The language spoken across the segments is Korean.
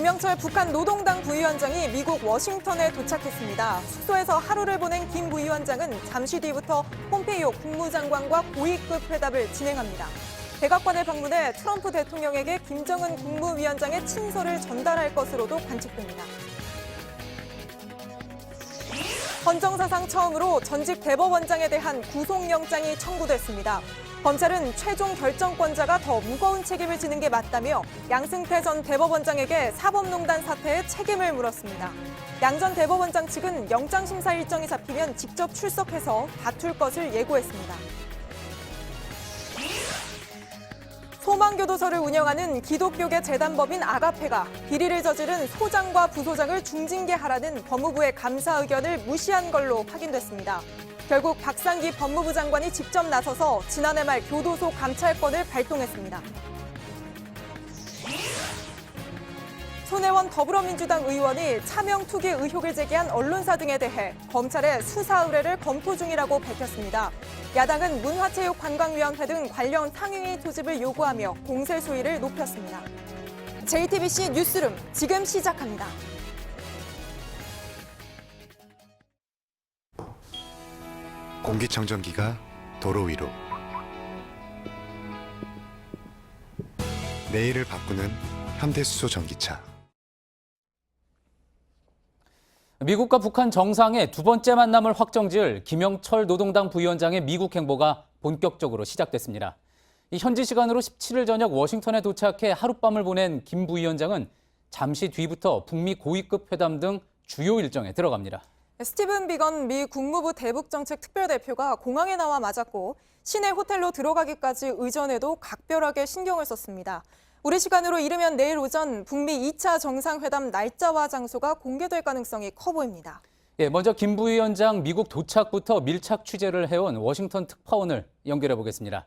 김영철 북한 노동당 부위원장이 미국 워싱턴에 도착했습니다. 숙소에서 하루를 보낸 김 부위원장은 잠시 뒤부터 폼페이오 국무장관과 고위급 회담을 진행합니다. 백악관을 방문해 트럼프 대통령에게 김정은 국무위원장의 친서를 전달할 것으로도 관측됩니다. 헌정사상 처음으로 전직 대법원장에 대한 구속영장이 청구됐습니다. 검찰은 최종 결정권자가 더 무거운 책임을 지는 게 맞다며 양승태 전 대법원장에게 사법농단 사태의 책임을 물었습니다. 양 전 대법원장 측은 영장심사 일정이 잡히면 직접 출석해서 다툴 것을 예고했습니다. 소망교도소를 운영하는 기독교계 재단법인 아가페가 비리를 저지른 소장과 부소장을 중징계하라는 법무부의 감사 의견을 무시한 걸로 확인됐습니다. 결국 박상기 법무부 장관이 직접 나서서 지난해 말 교도소 감찰권을 발동했습니다. 손혜원 더불어민주당 의원이 차명 투기 의혹을 제기한 언론사 등에 대해 검찰의 수사 의뢰를 검토 중이라고 밝혔습니다. 야당은 문화체육관광위원회 등 관련 상임위 소집을 요구하며 공세 수위를 높였습니다. JTBC 뉴스룸 지금 시작합니다. 공기청정기가 도로 위로 내일을 바꾸는 현대수소 전기차. 미국과 북한 정상의 두 번째 만남을 확정지을 김영철 노동당 부위원장의 미국 행보가 본격적으로 시작됐습니다. 현지 시간으로 17일 저녁 워싱턴에 도착해 하룻밤을 보낸 김 부위원장은 잠시 뒤부터 북미 고위급 회담 등 주요 일정에 들어갑니다. 스티븐 비건 미 국무부 대북정책 특별대표가 공항에 나와 맞았고 시내 호텔로 들어가기까지 의전에도 각별하게 신경을 썼습니다. 우리 시간으로 이르면 내일 오전 북미 2차 정상회담 날짜와 장소가 공개될 가능성이 커 보입니다. 먼저 김 부위원장 미국 도착부터 밀착 취재를 해온 워싱턴 특파원을 연결해 보겠습니다.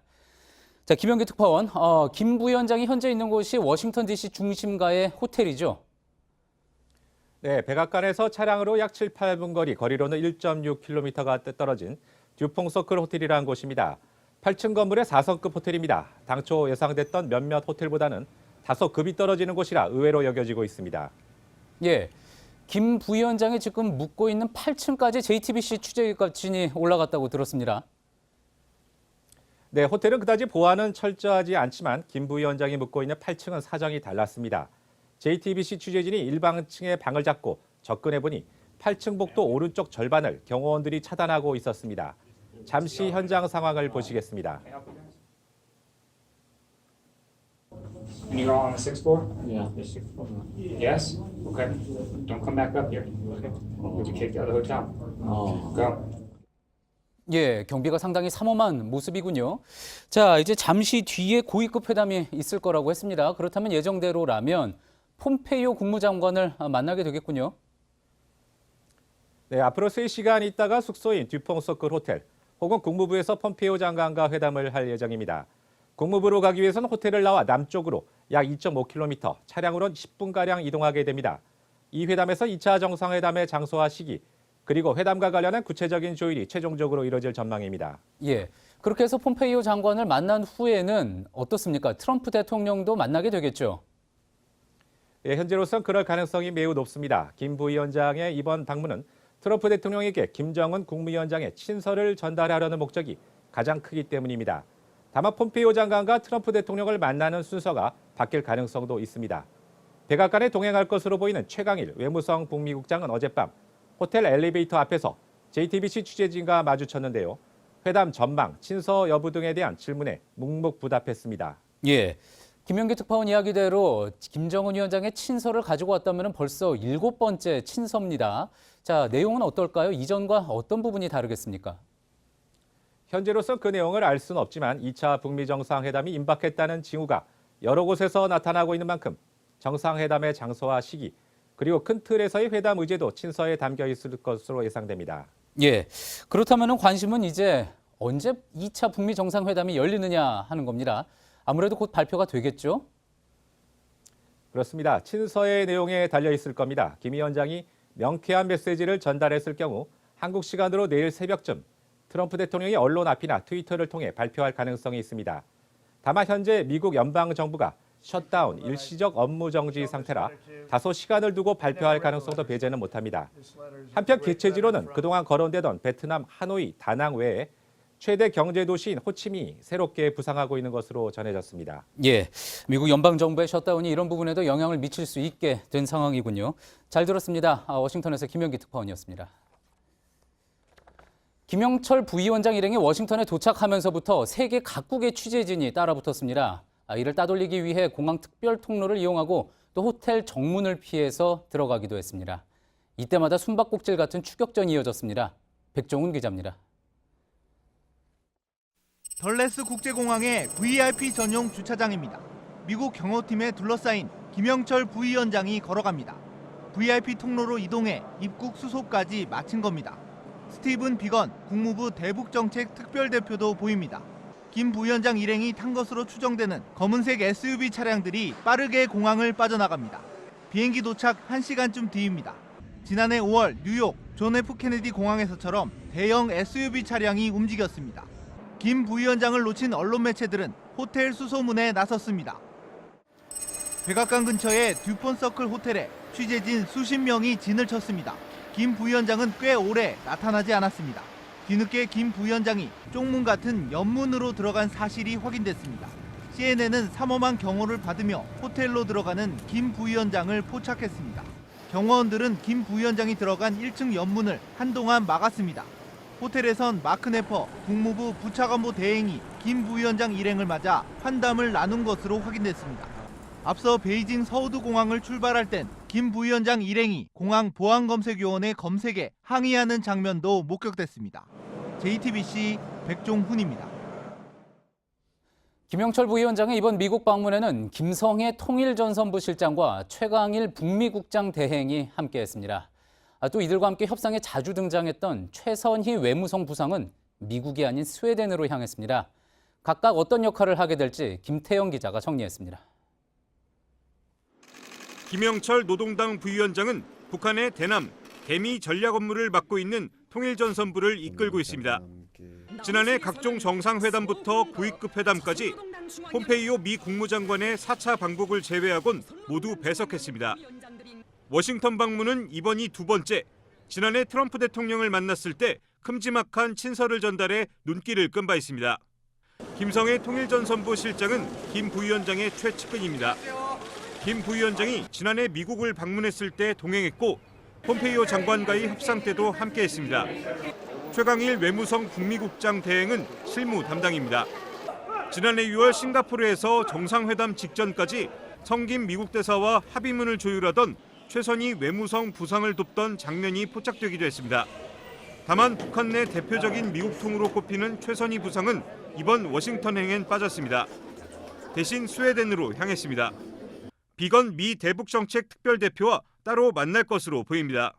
자, 김영기 특파원, 김 부위원장이 현재 있는 곳이 워싱턴 DC 중심가의 호텔이죠? 네, 백악관에서 차량으로 약 7, 8분 거리로는 1.6km가 떨어진 듀퐁서클 호텔이라는 곳입니다. 8층 건물의 4성급 호텔입니다. 당초 예상됐던 몇몇 호텔보다는 다소 급이 떨어지는 곳이라 의외로 여겨지고 있습니다. 예, 김 부위원장이 지금 묵고 있는 8층까지 JTBC 취재진이 올라갔다고 들었습니다. 네, 호텔은 그다지 보안은 철저하지 않지만 김 부위원장이 묵고 있는 8층은 사정이 달랐습니다. JTBC 취재진이 일방층의 방을 잡고 접근해보니 8층 복도 오른쪽 절반을 경호원들이 차단하고 있었습니다. 잠시 현장 상황을 보시겠습니다. And you're all on the sixth floor? Yeah. Yes? Okay. Don't come back up here. Okay. Would you kick out of the hotel? Go. 예, 경비가 상당히 삼엄한 모습이군요. 자, 이제 잠시 뒤에 고위급 회담이 있을 거라고 했습니다. 그렇다면 예정대로라면 폼페이오 국무장관을 만나게 되겠군요. 네, 앞으로 3시간 있다가 숙소인 듀퐁서클 호텔 혹은 국무부에서 폼페이오 장관과 회담을 할 예정입니다. 국무부로 가기 위해서는 호텔을 나와 남쪽으로 약 2.5km, 차량으로는 10분가량 이동하게 됩니다. 이 회담에서 2차 정상회담의 장소와 시기, 그리고 회담과 관련한 구체적인 조율이 최종적으로 이뤄질 전망입니다. 예, 그렇게 해서 폼페이오 장관을 만난 후에는 어떻습니까? 트럼프 대통령도 만나게 되겠죠? 예, 현재로선 그럴 가능성이 매우 높습니다. 김 부위원장의 이번 방문은 트럼프 대통령에게 김정은 국무위원장의 친서를 전달하려는 목적이 가장 크기 때문입니다. 다만 폼페이오 장관과 트럼프 대통령을 만나는 순서가 바뀔 가능성도 있습니다. 백악관에 동행할 것으로 보이는 최강일 외무성 북미국장은 어젯밤 호텔 엘리베이터 앞에서 JTBC 취재진과 마주쳤는데요. 회담 전망, 친서 여부 등에 대한 질문에 묵묵부답했습니다. 예, 김영기 특파원 이야기대로 김정은 위원장의 친서를 가지고 왔다면 벌써 7번째 친서입니다. 자, 내용은 어떨까요? 이전과 어떤 부분이 다르겠습니까? 현재로서 그 내용을 알 수는 없지만 2차 북미 정상회담이 임박했다는 징후가 여러 곳에서 나타나고 있는 만큼 정상회담의 장소와 시기, 그리고 큰 틀에서의 회담 의제도 친서에 담겨 있을 것으로 예상됩니다. 예, 그렇다면 관심은 이제 언제 2차 북미 정상회담이 열리느냐 하는 겁니다. 아무래도 곧 발표가 되겠죠? 그렇습니다. 친서의 내용에 달려 있을 겁니다. 김 위원장이 명쾌한 메시지를 전달했을 경우 한국 시간으로 내일 새벽쯤 트럼프 대통령이 언론 앞이나 트위터를 통해 발표할 가능성이 있습니다. 다만 현재 미국 연방정부가 셧다운, 일시적 업무 정지 상태라 다소 시간을 두고 발표할 가능성도 배제는 못합니다. 한편 개최지로는 그동안 거론되던 베트남 하노이, 다낭 외에 최대 경제도시인 호치민이 새롭게 부상하고 있는 것으로 전해졌습니다. 예, 미국 연방정부의 셧다운이 이런 부분에도 영향을 미칠 수 있게 된 상황이군요. 잘 들었습니다. 워싱턴에서 김영기 특파원이었습니다. 김영철 부위원장 일행이 워싱턴에 도착하면서부터 세계 각국의 취재진이 따라붙었습니다. 이를 따돌리기 위해 공항 특별 통로를 이용하고 또 호텔 정문을 피해서 들어가기도 했습니다. 이때마다 숨바꼭질 같은 추격전이 이어졌습니다. 백종훈 기자입니다. 덜레스 국제공항의 VIP 전용 주차장입니다. 미국 경호팀에 둘러싸인 김영철 부위원장이 걸어갑니다. VIP 통로로 이동해 입국 수속까지 마친 겁니다. 스티븐 비건 국무부 대북정책 특별대표도 보입니다. 김 부위원장 일행이 탄 것으로 추정되는 검은색 SUV 차량들이 빠르게 공항을 빠져나갑니다. 비행기 도착 1시간쯤 뒤입니다. 지난해 5월 뉴욕 존 F 케네디 공항에서처럼 대형 SUV 차량이 움직였습니다. 김 부위원장을 놓친 언론 매체들은 호텔 수소문에 나섰습니다. 백악관 근처의 듀폰 서클 호텔에 취재진 수십 명이 진을 쳤습니다. 김 부위원장은 꽤 오래 나타나지 않았습니다. 뒤늦게 김 부위원장이 쪽문 같은 옆문으로 들어간 사실이 확인됐습니다. CNN은 삼엄한 경호를 받으며 호텔로 들어가는 김 부위원장을 포착했습니다. 경호원들은 김 부위원장이 들어간 1층 옆문을 한동안 막았습니다. 호텔에선 마크 네퍼 국무부 부차관보 대행이 김 부위원장 일행을 맞아 환담을 나눈 것으로 확인됐습니다. 앞서 베이징 서우드 공항을 출발할 땐 김 부위원장 일행이 공항 보안검색요원의 검색에 항의하는 장면도 목격됐습니다. JTBC 백종훈입니다. 김영철 부위원장의 이번 미국 방문에는 김성애 통일전선부 실장과 최강일 북미국장 대행이 함께했습니다. 또 이들과 함께 협상에 자주 등장했던 최선희 외무성 부상은 미국이 아닌 스웨덴으로 향했습니다. 각각 어떤 역할을 하게 될지 김태영 기자가 정리했습니다. 김영철 노동당 부위원장은 북한의 대남, 대미 전략 업무를 맡고 있는 통일전선부를 이끌고 있습니다. 지난해 각종 정상회담부터 고위급 회담까지 폼페이오 미 국무장관의 4차 방북을 제외하곤 모두 배석했습니다. 워싱턴 방문은 이번이 두 번째. 지난해 트럼프 대통령을 만났을 때 큼지막한 친서를 전달해 눈길을 끈 바 있습니다. 김성애 통일전선부 실장은 김 부위원장의 최측근입니다. 김 부위원장이 지난해 미국을 방문했을 때 동행했고 폼페이오 장관과의 협상 때도 함께했습니다. 최강일 외무성 북미국장 대행은 실무 담당입니다. 지난해 6월 싱가포르에서 정상회담 직전까지 성김 미국 대사와 합의문을 조율하던 최선희 외무성 부상을 돕던 장면이 포착되기도 했습니다. 다만 북한 내 대표적인 미국통으로 꼽히는 최선희 부상은 이번 워싱턴 행엔 빠졌습니다. 대신 스웨덴으로 향했습니다. 비건 미 대북정책 특별대표와 따로 만날 것으로 보입니다.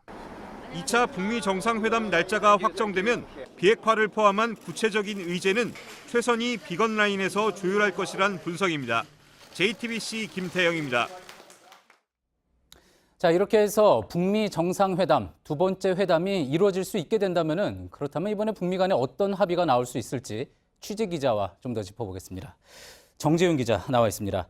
2차 북미 정상회담 날짜가 확정되면 비핵화를 포함한 구체적인 의제는 최선희 비건 라인에서 조율할 것이란 분석입니다. JTBC 김태영입니다. 자, 이렇게 해서 북미 정상회담 두 번째 회담이 이루어질 수 있게 된다면은 그렇다면 이번에 북미 간에 어떤 합의가 나올 수 있을지 취재 기자와 좀 더 짚어보겠습니다. 정재윤 기자 나와 있습니다.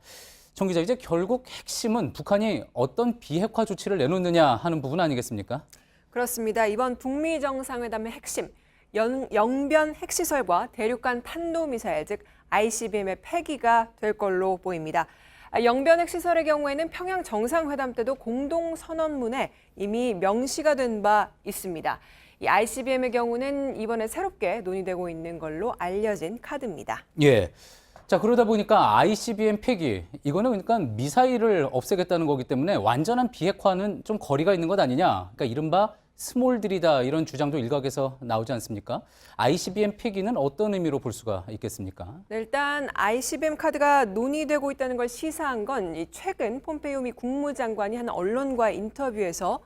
정 기자, 이제 결국 핵심은 북한이 어떤 비핵화 조치를 내놓느냐 하는 부분 아니겠습니까? 그렇습니다. 이번 북미 정상회담의 핵심, 영변 핵시설과 대륙간 탄도미사일, 즉 ICBM의 폐기가 될 걸로 보입니다. 영변 핵시설의 경우에는 평양 정상회담 때도 공동선언문에 이미 명시가 된 바 있습니다. 이 ICBM의 경우는 이번에 새롭게 논의되고 있는 걸로 알려진 카드입니다. 예. 자, 그러다 보니까 ICBM 폐기, 이거는 그러니까 미사일을 없애겠다는 거기 때문에 완전한 비핵화는 좀 거리가 있는 것 아니냐. 그러니까 이른바 스몰들이다 이런 주장도 일각에서 나오지 않습니까? ICBM 폐기는 어떤 의미로 볼 수가 있겠습니까? 네, 일단 ICBM 카드가 논의되고 있다는 걸 시사한 건 최근 폼페이오 미 국무장관이 한 언론과의 인터뷰에서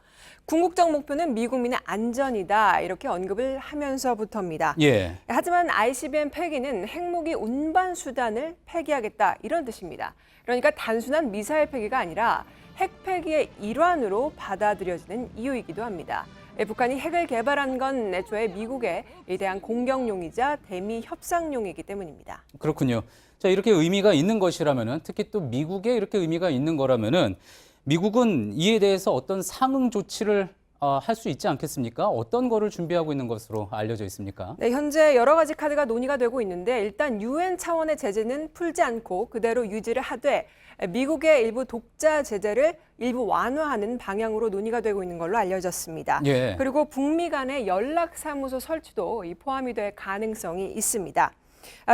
궁극적 목표는 미국민의 안전이다 이렇게 언급을 하면서부터입니다. 예. 하지만 ICBM 폐기는 핵무기 운반 수단을 폐기하겠다 이런 뜻입니다. 그러니까 단순한 미사일 폐기가 아니라 핵 폐기의 일환으로 받아들여지는 이유이기도 합니다. 북한이 핵을 개발한 건 애초에 미국에 대한 공격용이자 대미 협상용이기 때문입니다. 그렇군요. 자, 이렇게 의미가 있는 것이라면은, 특히 또 미국에 이렇게 의미가 있는 거라면은 미국은 이에 대해서 어떤 상응 조치를 할 수 있지 않겠습니까? 어떤 거를 준비하고 있는 것으로 알려져 있습니까? 네, 현재 여러 가지 카드가 논의가 되고 있는데 일단 유엔 차원의 제재는 풀지 않고 그대로 유지를 하되 미국의 일부 독자 제재를 일부 완화하는 방향으로 논의가 되고 있는 걸로 알려졌습니다. 예. 그리고 북미 간의 연락사무소 설치도 포함이 될 가능성이 있습니다.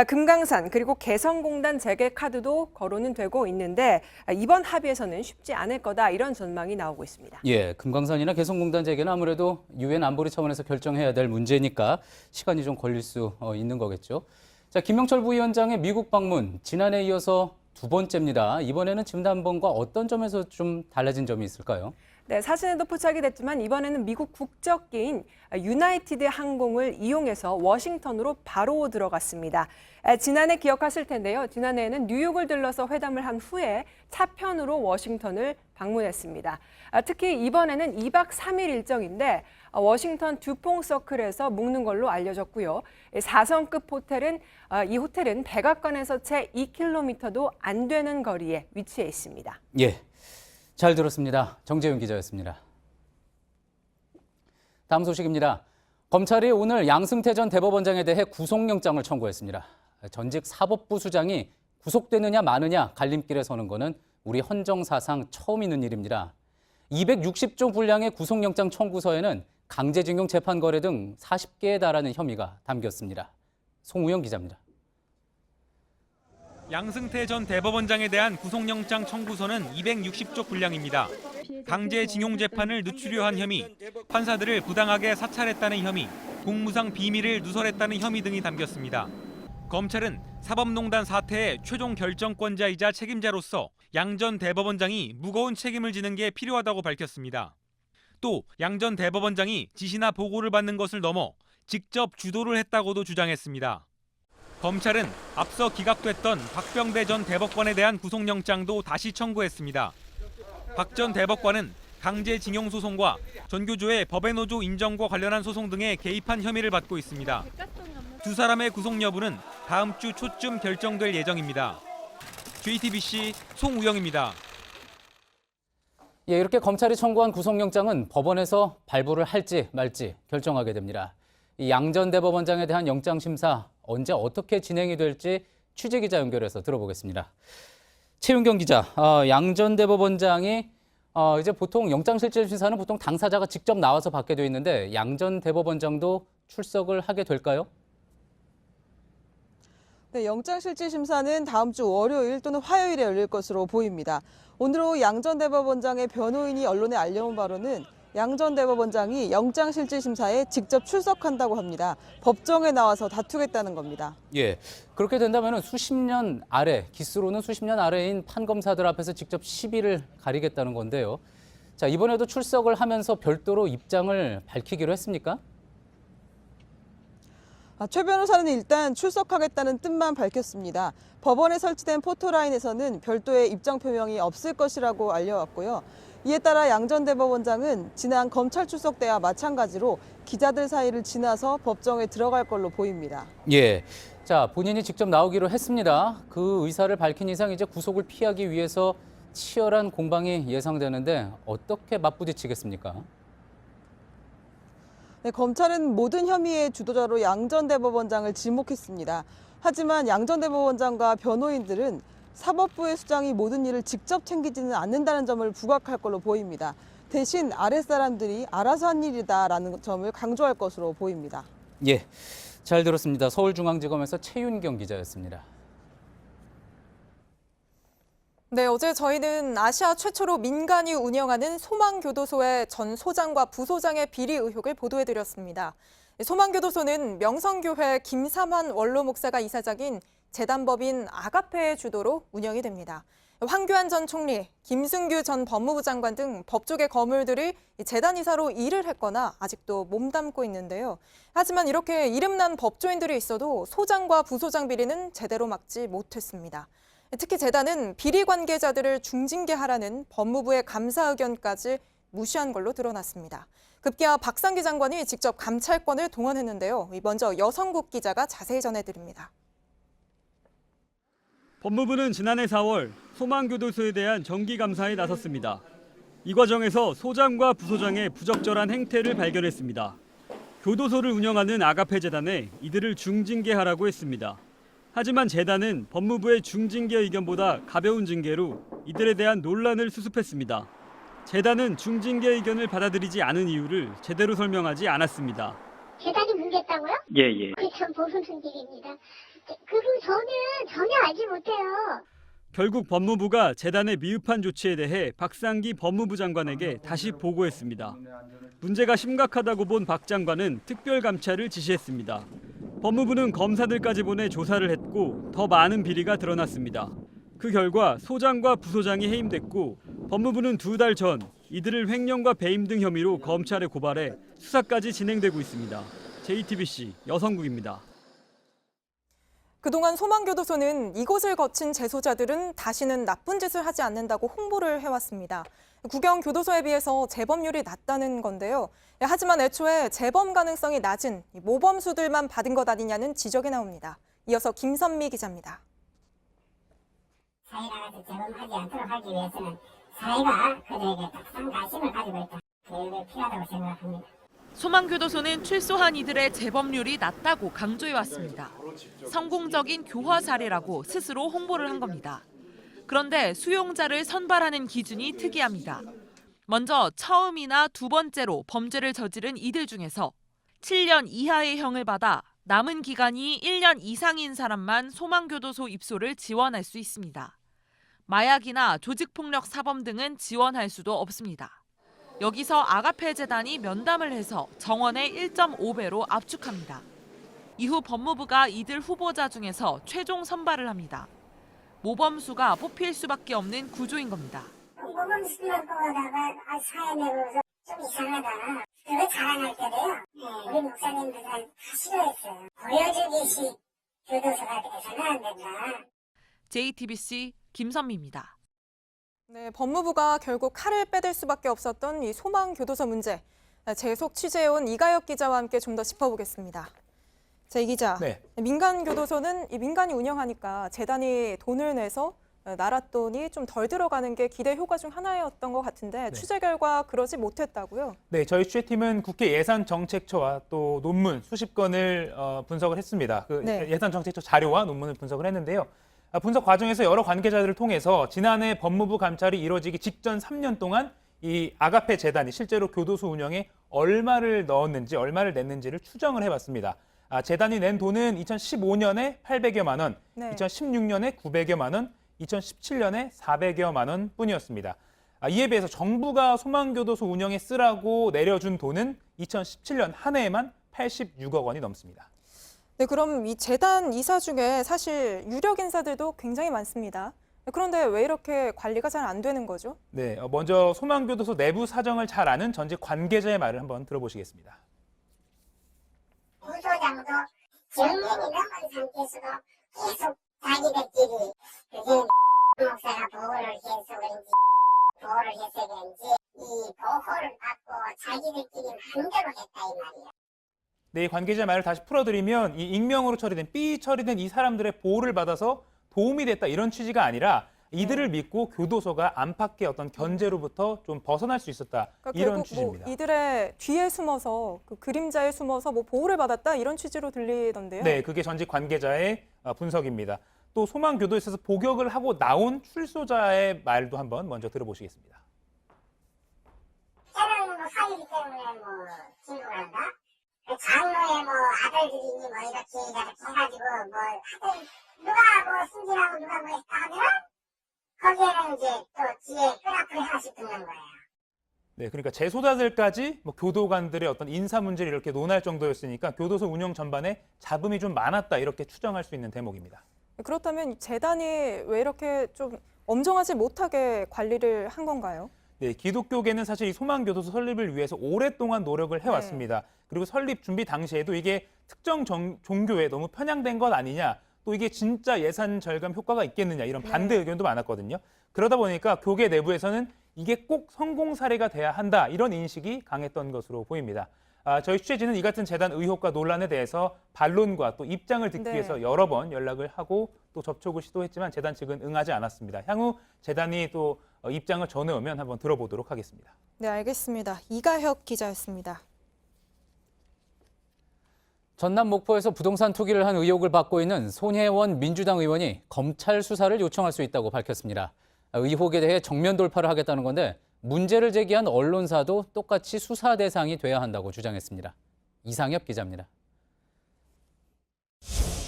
금강산 그리고 개성공단 재개 카드도 거론은 되고 있는데 이번 합의에서는 쉽지 않을 거다 이런 전망이 나오고 있습니다. 예, 금강산이나 개성공단 재개는 아무래도 유엔 안보리 차원에서 결정해야 될 문제니까 시간이 좀 걸릴 수 있는 거겠죠. 자, 김명철 부위원장의 미국 방문 지난해에 이어서 두 번째입니다. 이번에는 지난번과 어떤 점에서 좀 달라진 점이 있을까요? 네, 사진에도 포착이 됐지만 이번에는 미국 국적기인 유나이티드 항공을 이용해서 워싱턴으로 바로 들어갔습니다. 지난해 기억하실 텐데요. 지난해에는 뉴욕을 들러서 회담을 한 후에 차편으로 워싱턴을 방문했습니다. 특히 이번에는 2박 3일 일정인데 워싱턴 두퐁 서클에서 묵는 걸로 알려졌고요. 4성급 호텔은 이 호텔은 백악관에서 채 2km도 안 되는 거리에 위치해 있습니다. 예. 잘 들었습니다. 정재윤 기자였습니다. 다음 소식입니다. 검찰이 오늘 양승태 전 대법원장에 대해 구속영장을 청구했습니다. 전직 사법부 수장이 구속되느냐 마느냐 갈림길에 서는 것은 우리 헌정사상 처음 있는 일입니다. 260조 분량의 구속영장 청구서에는 강제징용 재판 거래 등 40개에 달하는 혐의가 담겼습니다. 송우영 기자입니다. 양승태 전 대법원장에 대한 구속영장 청구서는 260조 분량입니다. 강제징용 재판을 늦추려 한 혐의, 판사들을 부당하게 사찰했다는 혐의, 공무상 비밀을 누설했다는 혐의 등이 담겼습니다. 검찰은 사법농단 사태의 최종 결정권자이자 책임자로서 양 전 대법원장이 무거운 책임을 지는 게 필요하다고 밝혔습니다. 또 양 전 대법원장이 지시나 보고를 받는 것을 넘어 직접 주도를 했다고도 주장했습니다. 검찰은 앞서 기각됐던 박병대 전 대법관에 대한 구속영장도 다시 청구했습니다. 박 전 대법관은 강제징용 소송과 전교조의 법의 노조 인정과 관련한 소송 등에 개입한 혐의를 받고 있습니다. 두 사람의 구속 여부는 다음 주 초쯤 결정될 예정입니다. JTBC 송우영입니다. 예, 이렇게 검찰이 청구한 구속영장은 법원에서 발부를 할지 말지 결정하게 됩니다. 이 양 전 대법원장에 대한 영장심사 언제 어떻게 진행이 될지 취재기자 연결해서 들어보겠습니다. 최윤경 기자, 양 전 대법원장이 이제 보통 영장실질심사는 보통 당사자가 직접 나와서 받게 돼 있는데 양 전 대법원장도 출석을 하게 될까요? 네, 영장실질심사는 다음 주 월요일 또는 화요일에 열릴 것으로 보입니다. 오늘 오후 양 전 대법원장의 변호인이 언론에 알려온 바로는 양 전 대법원장이 영장실질심사에 직접 출석한다고 합니다. 법정에 나와서 다투겠다는 겁니다. 예, 그렇게 된다면 수십 년 아래, 기수로는 수십 년 아래인 판검사들 앞에서 직접 시비를 가리겠다는 건데요. 자, 이번에도 출석을 하면서 별도로 입장을 밝히기로 했습니까? 최 변호사는 일단 출석하겠다는 뜻만 밝혔습니다. 법원에 설치된 포토라인에서는 별도의 입장 표명이 없을 것이라고 알려왔고요. 이에 따라 양 전 대법원장은 지난 검찰 출석 때와 마찬가지로 기자들 사이를 지나서 법정에 들어갈 걸로 보입니다. 예, 자, 본인이 직접 나오기로 했습니다. 그 의사를 밝힌 이상 이제 구속을 피하기 위해서 치열한 공방이 예상되는데 어떻게 맞부딪히겠습니까? 네, 검찰은 모든 혐의의 주도자로 양 전 대법원장을 지목했습니다. 하지만 양 전 대법원장과 변호인들은 사법부의 수장이 모든 일을 직접 챙기지는 않는다는 점을 부각할 걸로 보입니다. 대신 아랫사람들이 알아서 한 일이다라는 점을 강조할 것으로 보입니다. 예, 잘 들었습니다. 서울중앙지검에서 최윤경 기자였습니다. 네, 어제 저희는 아시아 최초로 민간이 운영하는 소망교도소의 전 소장과 부소장의 비리 의혹을 보도해드렸습니다. 소망교도소는 명성교회 김삼환 원로 목사가 이사장인 재단법인 아가페의 주도로 운영이 됩니다. 황교안 전 총리, 김승규 전 법무부 장관 등 법조계 거물들이 재단 이사로 일을 했거나 아직도 몸담고 있는데요. 하지만 이렇게 이름난 법조인들이 있어도 소장과 부소장 비리는 제대로 막지 못했습니다. 특히 재단은 비리 관계자들을 중징계하라는 법무부의 감사 의견까지 무시한 걸로 드러났습니다. 급기야 박상기 장관이 직접 감찰권을 동원했는데요. 먼저 여성국 기자가 자세히 전해드립니다. 법무부는 지난해 4월 소망교도소에 대한 정기감사에 나섰습니다. 이 과정에서 소장과 부소장의 부적절한 행태를 발견했습니다. 교도소를 운영하는 아가페 재단에 이들을 중징계하라고 했습니다. 하지만 재단은 법무부의 중징계 의견보다 가벼운 징계로 이들에 대한 논란을 수습했습니다. 재단은 중징계 의견을 받아들이지 않은 이유를 제대로 설명하지 않았습니다. 재단이 뭉갰다고요? 예. 그게 참 보수적인 일입니다. 그리고 저는 전혀 알지 못해요. 결국 법무부가 재단의 미흡한 조치에 대해 박상기 법무부 장관에게 다시 보고했습니다. 문제가 심각하다고 본 박 장관은 특별감찰을 지시했습니다. 법무부는 검사들까지 보내 조사를 했고 더 많은 비리가 드러났습니다. 그 결과 소장과 부소장이 해임됐고 법무부는 2달 전 이들을 횡령과 배임 등 혐의로 검찰에 고발해 수사까지 진행되고 있습니다. JTBC 여성국입니다. 그동안 소망교도소는 이곳을 거친 재소자들은 다시는 나쁜 짓을 하지 않는다고 홍보를 해왔습니다. 구경 교도소에 비해서 재범률이 낮다는 건데요. 하지만 애초에 재범 가능성이 낮은 모범수들만 받은 것 아니냐는 지적이 나옵니다. 이어서 김선미 기자입니다. 사회가 재범하지 않도록 하기 위해서는 사회가 그들에게 상관심을 가지고 있다. 교육이 필요하다고 생각합니다. 소망교도소는 출소한 이들의 재범률이 낮다고 강조해왔습니다. 성공적인 교화 사례라고 스스로 홍보를 한 겁니다. 그런데 수용자를 선발하는 기준이 특이합니다. 먼저 처음이나 2번째로 범죄를 저지른 이들 중에서 7년 이하의 형을 받아 남은 기간이 1년 이상인 사람만 소망교도소 입소를 지원할 수 있습니다. 마약이나 조직폭력 사범 등은 지원할 수도 없습니다. 여기서 아가페 재단이 면담을 해서 정원의 1.5배로 압축합니다. 이후 법무부가 이들 후보자 중에서 최종 선발을 합니다. 모범수가 뽑힐 수밖에 없는 구조인 겁니다. 모범수만 뽑아다가 사회 내부에서 좀 이상하다. 그거 자랑할 때도요. 우리 목사님들은 다 싫어했어요. 보여주기식 교도소가 돼서는 안 된다. JTBC 김선미입니다. 네, 법무부가 결국 칼을 빼댈 수밖에 없었던 이 소망교도소 문제. 재속 취재해온 이가혁 기자와 함께 좀 더 짚어보겠습니다. 자, 이 기자. 네. 민간 교도소는 이 민간이 운영하니까 재단이 돈을 내서 나라 돈이 좀 덜 들어가는 게 기대 효과 중 하나였던 것 같은데 취재 결과 그러지 못했다고요? 네, 저희 취재팀은 국회 예산정책처와 또 논문 수십 건을 분석을 했습니다. 네. 예산정책처 자료와 논문을 분석을 했는데요. 분석 과정에서 여러 관계자들을 통해서 지난해 법무부 감찰이 이뤄지기 직전 3년 동안 이 아가페 재단이 실제로 교도소 운영에 얼마를 넣었는지, 얼마를 냈는지를 추정을 해봤습니다. 재단이 낸 돈은 2015년에 800여만 원, 네. 2016년에 900여만 원, 2017년에 400여만 원 뿐이었습니다. 이에 비해서 정부가 소망교도소 운영에 쓰라고 내려준 돈은 2017년 한 해에만 86억 원이 넘습니다. 네, 그럼 이 재단 이사 중에 사실 유력 인사들도 굉장히 많습니다. 그런데 왜 이렇게 관리가 잘 안 되는 거죠? 네, 먼저 소망교도소 내부 사정을 잘 아는 전직 관계자의 말을 한번 들어보시겠습니다. 부소장도 정년이 넘은 상태에서도 계속 자기들끼리 그게 목사가 보호를 해서 그런지 보호를 해서 그런지 이 보호를 받고 자기들끼리 마음대로 했다 이 말이야. 네, 이 관계자 말을 다시 풀어드리면 이 익명으로 처리된 삐 처리된 이 사람들의 보호를 받아서 도움이 됐다 이런 취지가 아니라 이들을 믿고 교도소가 안팎의 어떤 견제로부터 좀 벗어날 수 있었다 그러니까 이런 결국 취지입니다. 뭐 이들의 뒤에 숨어서 그 그림자에 숨어서 뭐 보호를 받았다 이런 취지로 들리던데요. 네, 그게 전직 관계자의 분석입니다. 또 소망교도소에서 복역을 하고 나온 출소자의 말도 한번 먼저 들어보시겠습니다. 저는 뭐 사유기 때문에 뭐 진급을 한다. 장로의 뭐 아들들이니 뭐 이렇게 해가지고 뭐 하여튼 누가 뭐 승진하고 누가 뭐 했다 하면 거기에는 이제 또 뒤에 끈앞을 하나씩 듣는 거예요. 네, 그러니까 재소자들까지 뭐 교도관들의 어떤 인사 문제를 이렇게 논할 정도였으니까 교도소 운영 전반에 잡음이 좀 많았다 이렇게 추정할 수 있는 대목입니다. 그렇다면 재단이 왜 이렇게 좀 엄정하지 못하게 관리를 한 건가요? 네, 기독교계는 사실 이 소망교도소 설립을 위해서 오랫동안 노력을 해왔습니다. 그리고 설립 준비 당시에도 이게 특정 종교에 너무 편향된 것 아니냐, 또 이게 진짜 예산 절감 효과가 있겠느냐 이런 반대 의견도 많았거든요. 그러다 보니까 교계 내부에서는 이게 꼭 성공 사례가 돼야 한다 이런 인식이 강했던 것으로 보입니다. 저희 취재진은 이 같은 재단 의혹과 논란에 대해서 반론과 또 입장을 듣기 위해서 여러 번 연락을 하고 또 접촉을 시도했지만 재단 측은 응하지 않았습니다. 향후 재단이 또 입장을 전해오면 한번 들어보도록 하겠습니다. 네, 알겠습니다. 이가혁 기자였습니다. 전남 목포에서 부동산 투기를 한 의혹을 받고 있는 손혜원 민주당 의원이 검찰 수사를 요청할 수 있다고 밝혔습니다. 의혹에 대해 정면 돌파를 하겠다는 건데 문제를 제기한 언론사도 똑같이 수사 대상이 돼야 한다고 주장했습니다. 이상엽 기자입니다.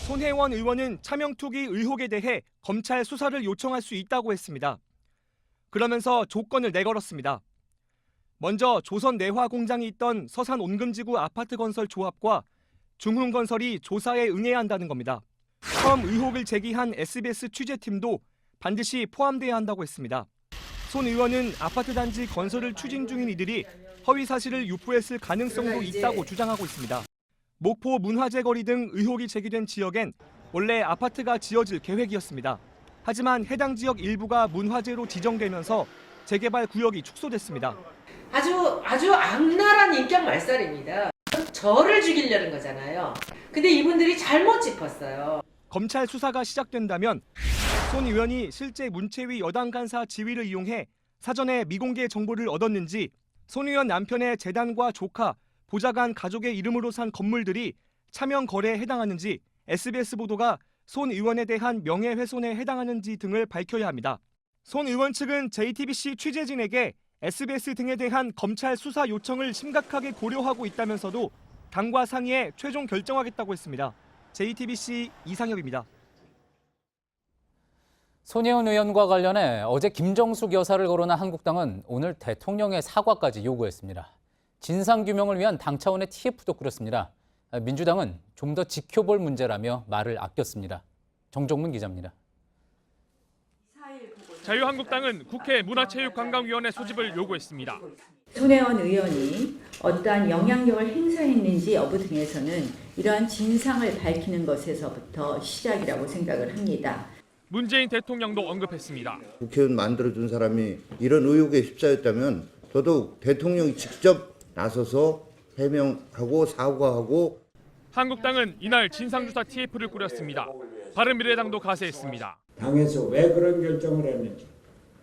손혜원 의원은 차명투기 의혹에 대해 검찰 수사를 요청할 수 있다고 했습니다. 그러면서 조건을 내걸었습니다. 먼저 조선 내화 공장이 있던 서산 온금지구 아파트 건설 조합과 중흥건설이 조사에 응해야 한다는 겁니다. 처음 의혹을 제기한 SBS 취재팀도 반드시 포함돼야 한다고 했습니다. 손 의원은 아파트 단지 건설을 추진 중인 이들이 허위 사실을 유포했을 가능성도 있다고 주장하고 있습니다. 목포 문화재 거리 등 의혹이 제기된 지역엔 원래 아파트가 지어질 계획이었습니다. 하지만 해당 지역 일부가 문화재로 지정되면서 재개발 구역이 축소됐습니다. 아주 악랄한 인격 말살입니다. 저를 죽이려는 거잖아요. 근데 이분들이 잘못 짚었어요. 검찰 수사가 시작된다면 손 의원이 실제 문체위 여당 간사 지위를 이용해 사전에 미공개 정보를 얻었는지, 손 의원 남편의 재단과 조카, 보좌관 가족의 이름으로 산 건물들이 차명 거래에 해당하는지, SBS 보도가 손 의원에 대한 명예훼손에 해당하는지 등을 밝혀야 합니다. 손 의원 측은 JTBC 취재진에게 SBS 등에 대한 검찰 수사 요청을 심각하게 고려하고 있다면서도 당과 상의해 최종 결정하겠다고 했습니다. JTBC 이상엽입니다. 손혜원 의원과 관련해 어제 김정숙 여사를 거론한 한국당은 오늘 대통령의 사과까지 요구했습니다. 진상규명을 위한 당 차원의 TF도 꾸렸습니다. 민주당은 좀 더 지켜볼 문제라며 말을 아꼈습니다. 정종문 기자입니다. 자유한국당은 국회 문화체육관광위원회 소집을 요구했습니다. 손혜원 의원이 어떠한 영향력을 행사했는지 여부 등에서는 이러한 진상을 밝히는 것에서부터 시작이라고 생각을 합니다. 문재인 대통령도 언급했습니다. 국회의원 만들어준 사람이 이런 의혹에 휩싸였다면 더더욱 대통령이 직접 나서서 해명하고 사과하고. 한국당은 이날 진상조사 TF를 꾸렸습니다. 바른미래당도 가세했습니다. 당에서 왜 그런 결정을 했는지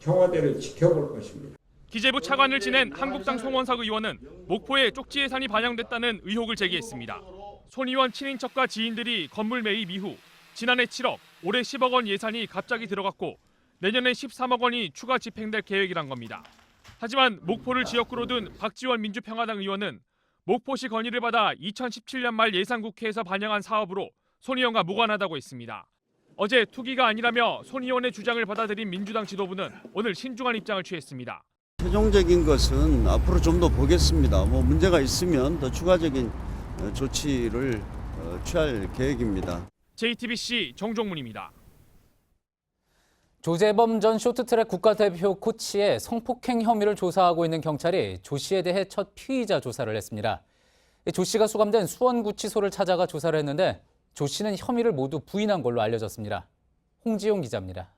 청와대를 지켜볼 것입니다. 기재부 차관을 지낸 한국당 송원석 의원은 목포에 쪽지 예산이 반영됐다는 의혹을 제기했습니다. 손 의원 친인척과 지인들이 건물 매입 이후 지난해 7억, 올해 10억 원 예산이 갑자기 들어갔고 내년에 13억 원이 추가 집행될 계획이란 겁니다. 하지만 목포를 지역구로 둔 박지원 민주평화당 의원은 목포시 건의를 받아 2017년 말 예산국회에서 반영한 사업으로 손 의원과 무관하다고 했습니다. 어제 투기가 아니라며 손 의원의 주장을 받아들인 민주당 지도부는 오늘 신중한 입장을 취했습니다. 최종적인 것은 앞으로 좀 더 보겠습니다. 문제가 있으면 더 추가적인 조치를 취할 계획입니다. JTBC 정종문입니다. 조재범 전 쇼트트랙 국가대표 코치의 성폭행 혐의를 조사하고 있는 경찰이 조 씨에 대해 첫 피의자 조사를 했습니다. 조 씨가 수감된 수원구치소를 찾아가 조사를 했는데 조 씨는 혐의를 모두 부인한 걸로 알려졌습니다. 홍지용 기자입니다.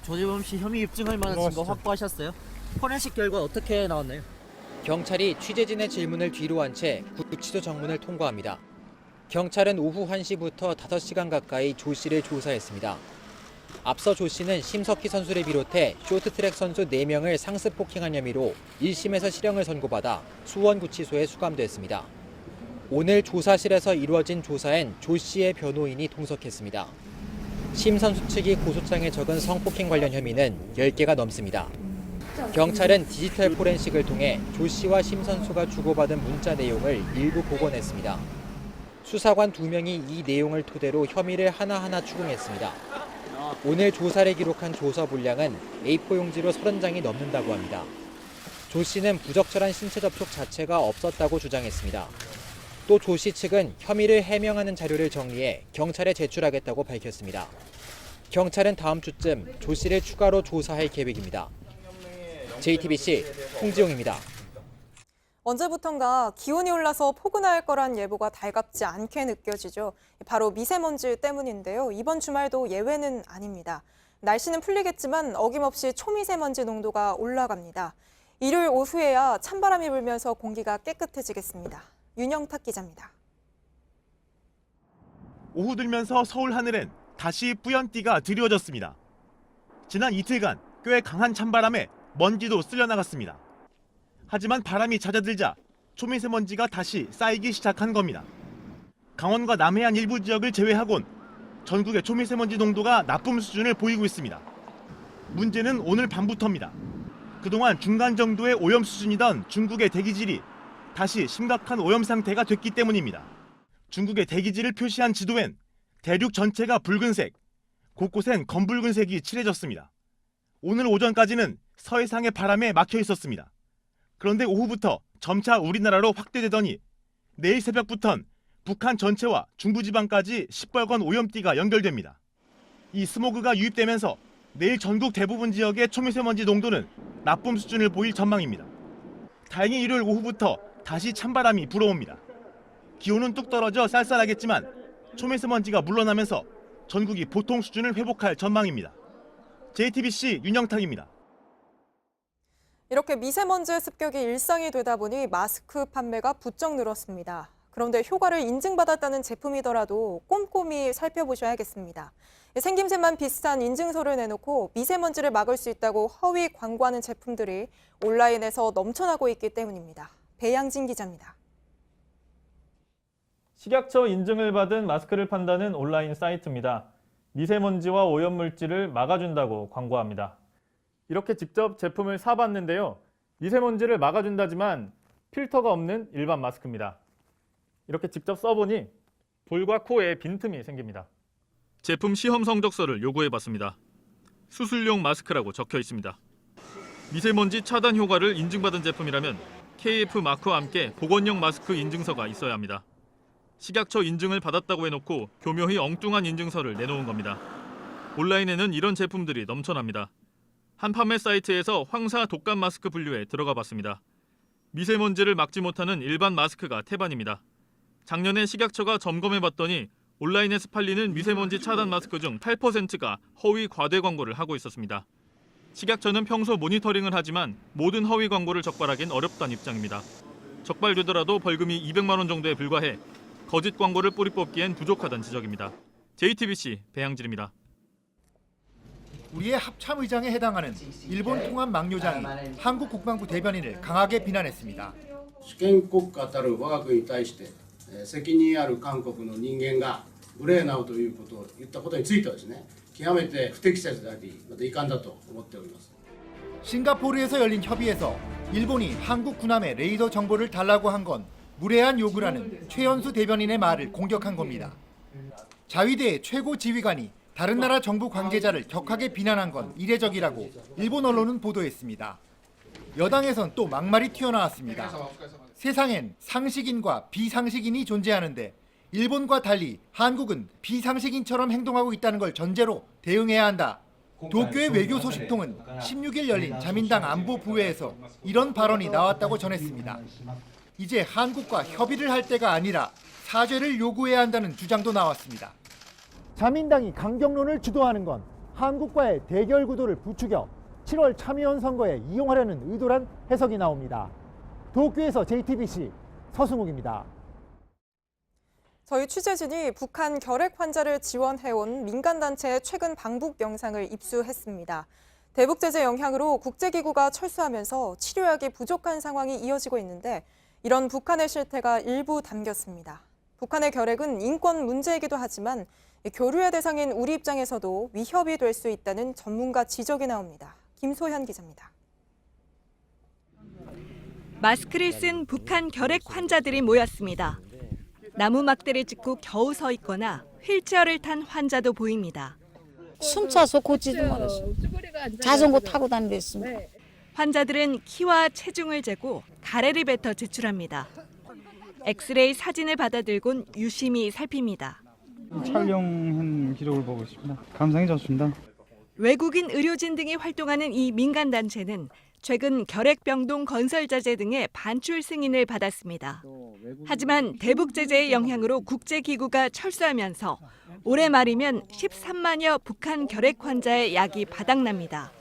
조재범 씨 혐의 입증할 만한 증거 확보하셨어요? 포렌식 결과 어떻게 나왔나요? 경찰이 취재진의 질문을 뒤로 한 채 구치소 정문을 통과합니다. 경찰은 오후 1시부터 5시간 가까이 조 씨를 조사했습니다. 앞서 조 씨는 심석희 선수를 비롯해 쇼트트랙 선수 4명을 상습 폭행한 혐의로 1심에서 실형을 선고받아 수원구치소에 수감됐습니다. 오늘 조사실에서 이루어진 조사엔 조 씨의 변호인이 동석했습니다. 심 선수 측이 고소장에 적은 성폭행 관련 혐의는 10개가 넘습니다. 경찰은 디지털 포렌식을 통해 조 씨와 심 선수가 주고받은 문자 내용을 일부 복원했습니다. 수사관 2명이 이 내용을 토대로 혐의를 하나하나 추궁했습니다. 오늘 조사를 기록한 조서 분량은 A4 용지로 30장이 넘는다고 합니다. 조 씨는 부적절한 신체 접촉 자체가 없었다고 주장했습니다. 또 조 씨 측은 혐의를 해명하는 자료를 정리해 경찰에 제출하겠다고 밝혔습니다. 경찰은 다음 주쯤 조 씨를 추가로 조사할 계획입니다. JTBC 홍지용입니다. 언제부턴가 기온이 올라서 포근할 거란 예보가 달갑지 않게 느껴지죠. 바로 미세먼지 때문인데요. 이번 주말도 예외는 아닙니다. 날씨는 풀리겠지만 어김없이 초미세먼지 농도가 올라갑니다. 일요일 오후에야 찬바람이 불면서 공기가 깨끗해지겠습니다. 윤영탁 기자입니다. 오후 들면서 서울 하늘엔 다시 뿌연띠가 드리워졌습니다. 지난 이틀간 꽤 강한 찬바람에 먼지도 쓸려나갔습니다. 하지만 바람이 잦아들자 초미세먼지가 다시 쌓이기 시작한 겁니다. 강원과 남해안 일부 지역을 제외하곤 전국의 초미세먼지 농도가 나쁨 수준을 보이고 있습니다. 문제는 오늘 밤부터입니다. 그동안 중간 정도의 오염 수준이던 중국의 대기질이 다시 심각한 오염 상태가 됐기 때문입니다. 중국의 대기질을 표시한 지도엔 대륙 전체가 붉은색, 곳곳엔 검붉은색이 칠해졌습니다. 오늘 오전까지는 서해상의 바람에 막혀 있었습니다. 그런데 오후부터 점차 우리나라로 확대되더니 내일 새벽부턴 북한 전체와 중부지방까지 시뻘건 오염띠가 연결됩니다. 이 스모그가 유입되면서 내일 전국 대부분 지역의 초미세먼지 농도는 나쁨 수준을 보일 전망입니다. 다행히 일요일 오후부터 다시 찬바람이 불어옵니다. 기온은 뚝 떨어져 쌀쌀하겠지만 초미세먼지가 물러나면서 전국이 보통 수준을 회복할 전망입니다. JTBC 윤영탁입니다. 이렇게 미세먼지의 습격이 일상이 되다 보니 마스크 판매가 부쩍 늘었습니다. 그런데 효과를 인증받았다는 제품이더라도 꼼꼼히 살펴보셔야겠습니다. 생김새만 비슷한 인증서를 내놓고 미세먼지를 막을 수 있다고 허위 광고하는 제품들이 온라인에서 넘쳐나고 있기 때문입니다. 배양진 기자입니다. 식약처 인증을 받은 마스크를 판다는 온라인 사이트입니다. 미세먼지와 오염물질을 막아준다고 광고합니다. 이렇게 직접 제품을 사봤는데요. 미세먼지를 막아준다지만 필터가 없는 일반 마스크입니다. 이렇게 직접 써보니 볼과 코에 빈틈이 생깁니다. 제품 시험 성적서를 요구해봤습니다. 수술용 마스크라고 적혀 있습니다. 미세먼지 차단 효과를 인증받은 제품이라면 KF 마크와 함께 보건용 마스크 인증서가 있어야 합니다. 식약처 인증을 받았다고 해놓고 교묘히 엉뚱한 인증서를 내놓은 겁니다. 온라인에는 이런 제품들이 넘쳐납니다. 한 판매 사이트에서 황사 독감 마스크 분류에 들어가 봤습니다. 미세먼지를 막지 못하는 일반 마스크가 태반입니다. 작년에 식약처가 점검해봤더니 온라인에서 팔리는 미세먼지 차단 마스크 중 8%가 허위 과대 광고를 하고 있었습니다. 식약처는 평소 모니터링을 하지만 모든 허위 광고를 적발하기는 어렵다는 입장입니다. 적발되더라도 벌금이 200만 원 정도에 불과해 거짓 광고를 뿌리 뽑기엔 부족하다는 지적입니다. JTBC 배양진입니다. 우리의 합참의장에 해당하는 일본 통합 막료장이 한국 국방부 대변인을 강하게 비난했습니다. 主権国家たる我が国に対して責任ある韓国の人間が無礼などということを言ったことについてはですね、極めて不適切であり、また遺憾だと思っております。 싱가포르에서 열린 협의에서 일본이 한국 군함의 레이더 정보를 달라고 한 건 무례한 요구라는 최연수 대변인의 말을 공격한 겁니다. 자위대의 최고 지휘관이 다른 나라 정부 관계자를 격하게 비난한 건 이례적이라고 일본 언론은 보도했습니다. 여당에선 또 막말이 튀어나왔습니다. 세상엔 상식인과 비상식인이 존재하는데 일본과 달리 한국은 비상식인처럼 행동하고 있다는 걸 전제로 대응해야 한다. 도쿄의 외교 소식통은 16일 열린 자민당 안보부회에서 이런 발언이 나왔다고 전했습니다. 이제 한국과 협의를 할 때가 아니라 사죄를 요구해야 한다는 주장도 나왔습니다. 자민당이 강경론을 주도하는 건 한국과의 대결 구도를 부추겨 7월 참의원 선거에 이용하려는 의도란 해석이 나옵니다. 도쿄에서 JTBC 서승욱입니다. 저희 취재진이 북한 결핵 환자를 지원해온 민간단체의 최근 방북 영상을 입수했습니다. 대북 제재 영향으로 국제기구가 철수하면서 치료약이 부족한 상황이 이어지고 있는데 이런 북한의 실태가 일부 담겼습니다. 북한의 결핵은 인권 문제이기도 하지만 교류의 대상인 우리 입장에서도 위협이 될 수 있다는 전문가 지적이 나옵니다. 김소현 기자입니다. 마스크를 쓴 북한 결핵 환자들이 모였습니다. 나무 막대를 짚고 겨우 서 있거나 휠체어를 탄 환자도 보입니다. 숨차서 걷지도 못했어요. 자전거 타고 다니랬습니다. 환자들은 키와 체중을 재고 가래를 뱉어 제출합니다. 엑스레이 사진을 받아들곤 유심히 살핍니다. 촬영한 기록을 보고 있습니다. 감상이 좋습니다. 외국인 의료진 등이 활동하는 이 민간단체는 최근 결핵병동 건설자재 등의 반출 승인을 받았습니다. 하지만 대북 제재의 영향으로 국제기구가 철수하면서 올해 말이면 13만여 북한 결핵 환자의 약이 바닥납니다.